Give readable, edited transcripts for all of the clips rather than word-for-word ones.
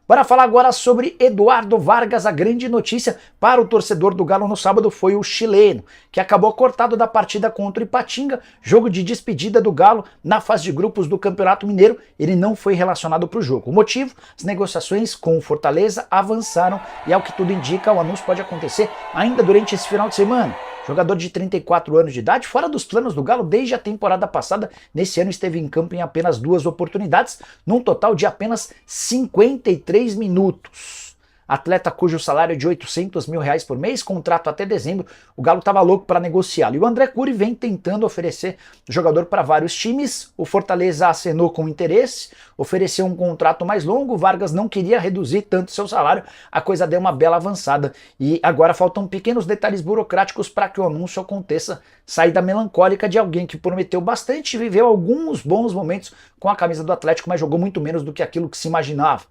Bora falar agora sobre Eduardo Vargas. A grande notícia para o torcedor do Galo no sábado foi o chileno, que acabou cortado da partida contra o Ipatinga, jogo de despedida do Galo na fase de grupos do Campeonato Mineiro. Ele não foi relacionado para o jogo. O motivo? As negociações com o Fortaleza avançaram e, ao que tudo indica, o anúncio pode acontecer ainda durante esse final de semana. Jogador de 34 anos de idade, fora dos planos do Galo desde a temporada passada. Nesse ano esteve em campo em apenas 2 oportunidades, num total de apenas 53 minutos. Atleta cujo salário é de R$800 mil por mês, contrato até dezembro. O Galo estava louco para negociá-lo. E o André Curi vem tentando oferecer o jogador para vários times. O Fortaleza acenou com interesse, ofereceu um contrato mais longo. O Vargas não queria reduzir tanto seu salário. A coisa deu uma bela avançada. E agora faltam pequenos detalhes burocráticos para que o anúncio aconteça. Saída melancólica de alguém que prometeu bastante e viveu alguns bons momentos com a camisa do Atlético, mas jogou muito menos do que aquilo que se imaginava.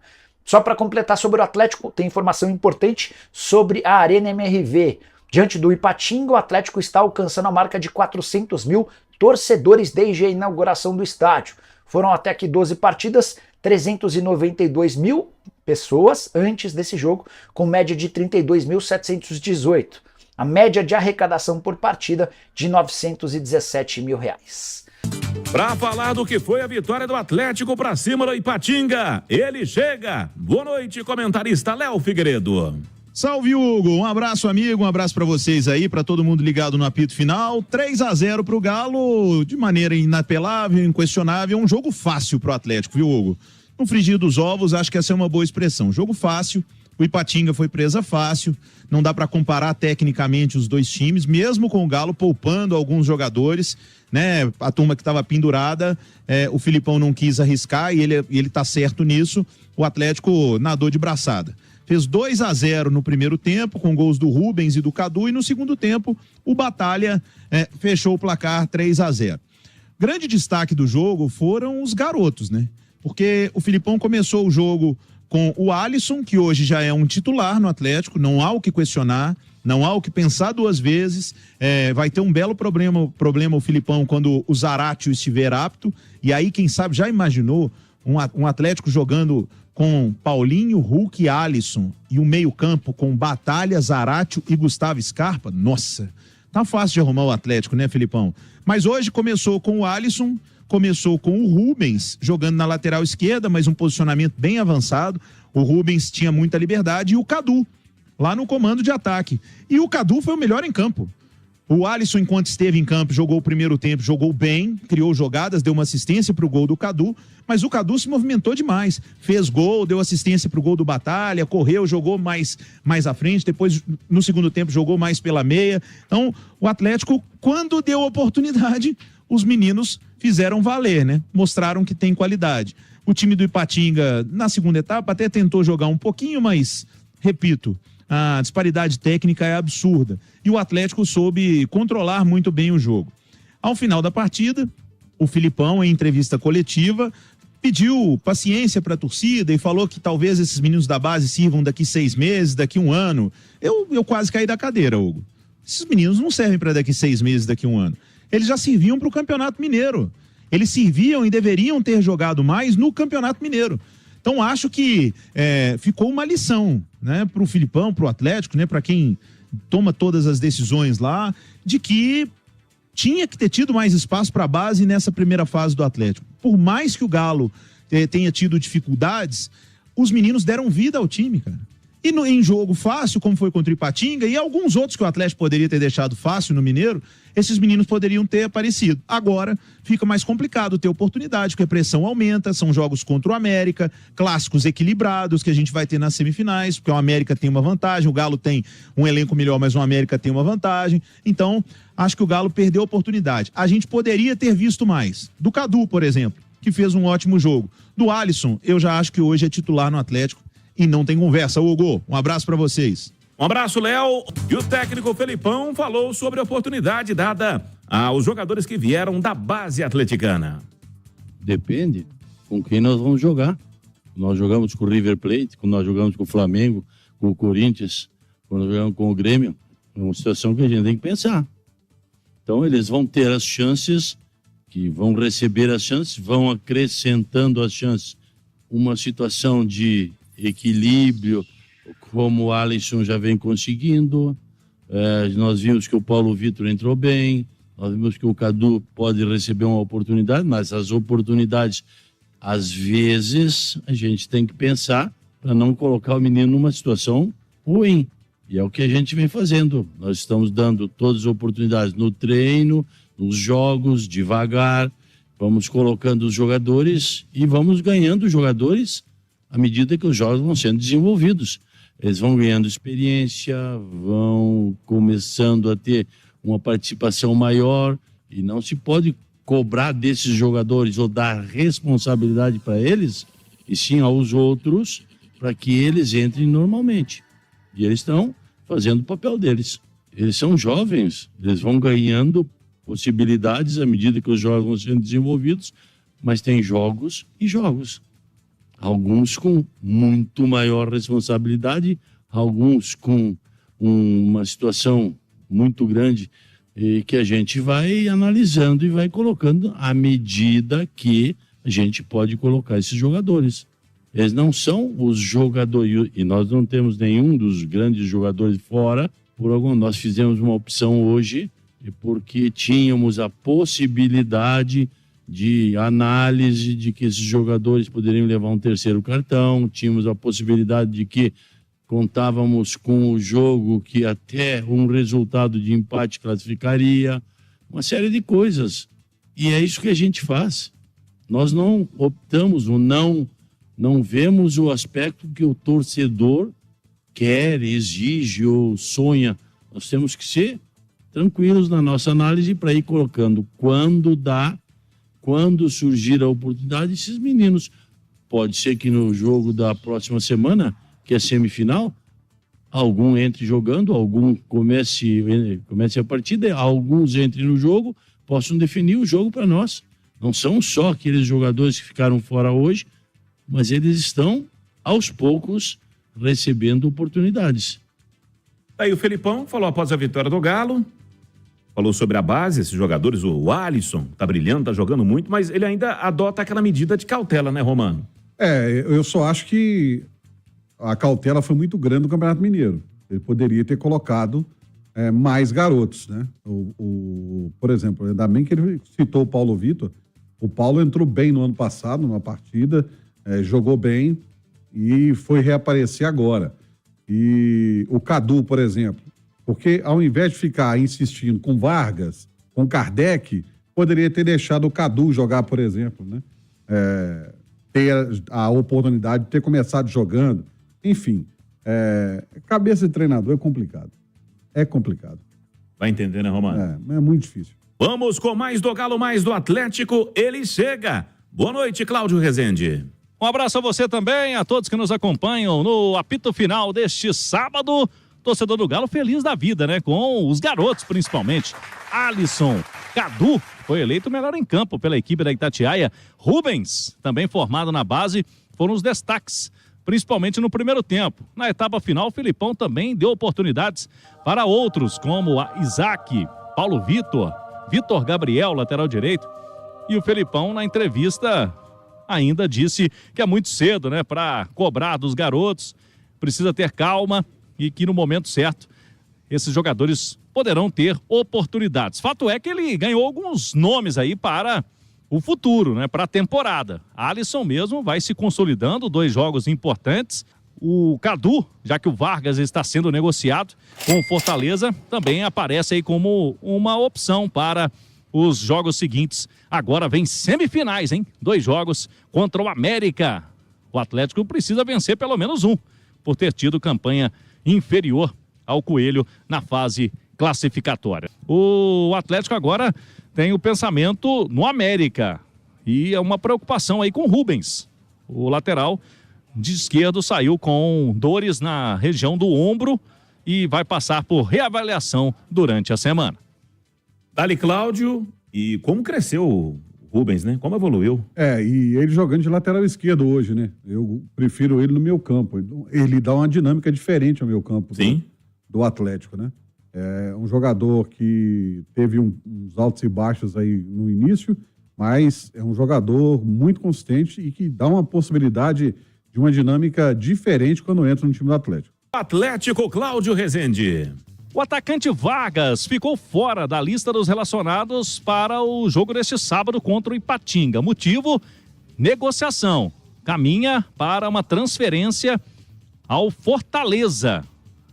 Só para completar sobre o Atlético, tem informação importante sobre a Arena MRV. Diante do Ipatinga, o Atlético está alcançando a marca de 400 mil torcedores desde a inauguração do estádio. Foram até aqui 12 partidas, 392 mil pessoas antes desse jogo, com média de 32.718. A média de arrecadação por partida de R$917 mil. Para falar do que foi a vitória do Atlético para cima do Ipatinga, ele chega. Boa noite, comentarista Léo Figueiredo. Salve, Hugo. Um abraço, amigo, um abraço para vocês aí, para todo mundo ligado no apito final. 3-0 pro Galo, de maneira inapelável, inquestionável, um jogo fácil pro Atlético, viu, Hugo? No frigir dos ovos, acho que essa é uma boa expressão. Jogo fácil. O Ipatinga foi presa fácil, não dá para comparar tecnicamente os dois times, mesmo com o Galo poupando alguns jogadores, né? A turma que estava pendurada, o Filipão não quis arriscar e ele tá certo nisso. O Atlético nadou de braçada. Fez 2-0 no primeiro tempo, com gols do Rubens e do Cadu, e no segundo tempo o Batalha fechou o placar 3-0. Grande destaque do jogo foram os garotos, né? Porque o Filipão começou o jogo com o Alisson, que hoje já é um titular no Atlético, não há o que questionar, não há o que pensar duas vezes. Vai ter um belo problema o Filipão quando o Zaratio estiver apto, e aí quem sabe já imaginou um Atlético jogando com Paulinho, Hulk e Alisson, e o meio campo com Batalha, Zaratio e Gustavo Scarpa? Nossa, tá fácil de arrumar o Atlético, né, Filipão? Mas hoje começou com o Alisson, começou com o Rubens jogando na lateral esquerda, mas um posicionamento bem avançado. O Rubens tinha muita liberdade, e o Cadu lá no comando de ataque. E o Cadu foi o melhor em campo. O Alisson, enquanto esteve em campo, jogou o primeiro tempo, jogou bem, criou jogadas, deu uma assistência pro gol do Cadu, mas o Cadu se movimentou demais. Fez gol, deu assistência pro gol do Batalha, correu, jogou mais à frente, depois no segundo tempo jogou mais pela meia. Então, o Atlético, quando deu oportunidade, os meninos fizeram valer, né? Mostraram que tem qualidade. O time do Ipatinga, na segunda etapa, até tentou jogar um pouquinho, mas, repito, a disparidade técnica é absurda. E o Atlético soube controlar muito bem o jogo. Ao final da partida, o Filipão, em entrevista coletiva, pediu paciência para a torcida e falou que talvez esses meninos da base sirvam daqui 6 meses, daqui 1 ano. Eu quase caí da cadeira, Hugo. Esses meninos não servem para daqui 6 meses, daqui 1 ano. Eles já serviam para o Campeonato Mineiro. Eles serviam e deveriam ter jogado mais no Campeonato Mineiro. Então acho que ficou uma lição, né, para o Filipão, para o Atlético, né, para quem toma todas as decisões lá, de que tinha que ter tido mais espaço para a base nessa primeira fase do Atlético. Por mais que o Galo tenha tido dificuldades, os meninos deram vida ao time, cara. E em jogo fácil, como foi contra o Ipatinga, e alguns outros que o Atlético poderia ter deixado fácil no Mineiro, esses meninos poderiam ter aparecido. Agora fica mais complicado ter oportunidade, porque a pressão aumenta, são jogos contra o América, clássicos equilibrados que a gente vai ter nas semifinais, porque o América tem uma vantagem, o Galo tem um elenco melhor, mas o América tem uma vantagem. Então, acho que o Galo perdeu a oportunidade. A gente poderia ter visto mais. Do Cadu, por exemplo, que fez um ótimo jogo. Do Alisson, eu já acho que hoje é titular no Atlético e não tem conversa. Hugo, um abraço para vocês. Um abraço, Léo. E o técnico Felipão falou sobre a oportunidade dada aos jogadores que vieram da base atleticana. Depende com quem nós vamos jogar. Nós jogamos com o River Plate, quando nós jogamos com o Flamengo, com o Corinthians, quando nós jogamos com o Grêmio. É uma situação que a gente tem que pensar. Então eles vão ter as chances, que vão receber as chances, vão acrescentando as chances. Uma situação de equilíbrio, como o Alisson já vem conseguindo. Nós vimos que o Paulo Vitor entrou bem, nós vimos que o Cadu pode receber uma oportunidade, mas as oportunidades, às vezes, a gente tem que pensar para não colocar o menino numa situação ruim. E é o que a gente vem fazendo. Nós estamos dando todas as oportunidades no treino, nos jogos, devagar. Vamos colocando os jogadores e vamos ganhando jogadores à medida que os jogos vão sendo desenvolvidos. Eles vão ganhando experiência, vão começando a ter uma participação maior e não se pode cobrar desses jogadores ou dar responsabilidade para eles, e sim aos outros, para que eles entrem normalmente. E eles estão fazendo o papel deles. Eles são jovens, eles vão ganhando possibilidades à medida que os jogos vão sendo desenvolvidos, mas tem jogos e jogos. Alguns com muito maior responsabilidade, alguns com uma situação muito grande e que a gente vai analisando e vai colocando à medida que a gente pode colocar esses jogadores. Eles não são os jogadores, e nós não temos nenhum dos grandes jogadores fora, nós fizemos uma opção hoje porque tínhamos a possibilidade de análise de que esses jogadores poderiam levar um terceiro cartão, tínhamos a possibilidade de que contávamos com o jogo que até um resultado de empate classificaria, uma série de coisas. E é isso que a gente faz. Nós não optamos, não vemos o aspecto que o torcedor quer, exige ou sonha. Nós temos que ser tranquilos na nossa análise para ir colocando quando dá, quando surgir a oportunidade, esses meninos. Pode ser que no jogo da próxima semana, que é semifinal, algum entre jogando, algum comece a partida, alguns entrem no jogo, possam definir o jogo para nós. Não são só aqueles jogadores que ficaram fora hoje, mas eles estão, aos poucos, recebendo oportunidades. Aí o Felipão falou após a vitória do Galo, falou sobre a base, esses jogadores, o Alisson tá brilhando, tá jogando muito, mas ele ainda adota aquela medida de cautela, né, Romano? Eu só acho que a cautela foi muito grande no Campeonato Mineiro. Ele poderia ter colocado mais garotos, né? Por exemplo, ainda bem que ele citou o Paulo Vitor. O Paulo entrou bem no ano passado, numa partida, jogou bem e foi reaparecer agora. E o Cadu, por exemplo, porque ao invés de ficar insistindo com Vargas, com Kardec, poderia ter deixado o Cadu jogar, por exemplo, né? Ter a oportunidade de ter começado jogando. Enfim, cabeça de treinador é complicado. É complicado. Vai entender, né, Romano? É muito difícil. Vamos com mais do Galo, mais do Atlético. Ele chega. Boa noite, Cláudio Rezende. Um abraço a você também, a todos que nos acompanham no apito final deste sábado. Torcedor do Galo feliz da vida, né? Com os garotos, principalmente. Alisson, Cadu, foi eleito o melhor em campo pela equipe da Itatiaia. Rubens, também formado na base, foram os destaques, principalmente no primeiro tempo. Na etapa final, o Felipão também deu oportunidades para outros, como a Isaac, Paulo Vitor, Vitor Gabriel, lateral direito. E o Felipão, na entrevista, ainda disse que é muito cedo, né? Para cobrar dos garotos, precisa ter calma e que no momento certo esses jogadores poderão ter oportunidades. Fato é que ele ganhou alguns nomes aí para o futuro, né? Para a temporada. Alisson mesmo vai se consolidando, 2 jogos importantes. O Cadu, já que o Vargas está sendo negociado com o Fortaleza, também aparece aí como uma opção para os jogos seguintes. Agora vem semifinais, hein? 2 jogos contra o América. O Atlético precisa vencer pelo menos um, por ter tido campanha inferior ao Coelho na fase classificatória. O Atlético agora tem o pensamento no América e é uma preocupação aí com o Rubens. O lateral de esquerdo saiu com dores na região do ombro e vai passar por reavaliação durante a semana. Dali, Cláudio, e como cresceu o Rubens, né? Como evoluiu? E ele jogando de lateral esquerdo hoje, né? Eu prefiro ele no meu campo. Ele dá uma dinâmica diferente ao meu campo. Sim. Do Atlético, né? É um jogador que teve uns altos e baixos aí no início, mas é um jogador muito consistente e que dá uma possibilidade de uma dinâmica diferente quando entra no time do Atlético. Atlético, Cláudio Rezende. O atacante Vargas ficou fora da lista dos relacionados para o jogo deste sábado contra o Ipatinga. Motivo: negociação. Caminha para uma transferência ao Fortaleza.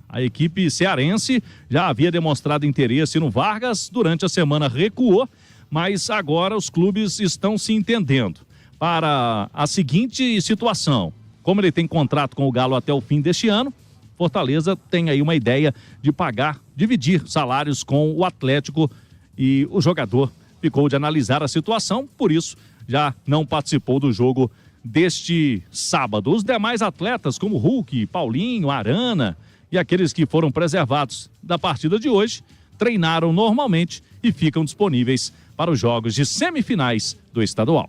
A equipe cearense já havia demonstrado interesse no Vargas, durante a semana recuou, mas agora os clubes estão se entendendo para a seguinte situação. Como ele tem contrato com o Galo até o fim deste ano, Fortaleza tem aí uma ideia de dividir salários com o Atlético, e o jogador ficou de analisar a situação, por isso já não participou do jogo deste sábado. Os demais atletas, como Hulk, Paulinho, Arana e aqueles que foram preservados da partida de hoje, treinaram normalmente e ficam disponíveis para os jogos de semifinais do estadual.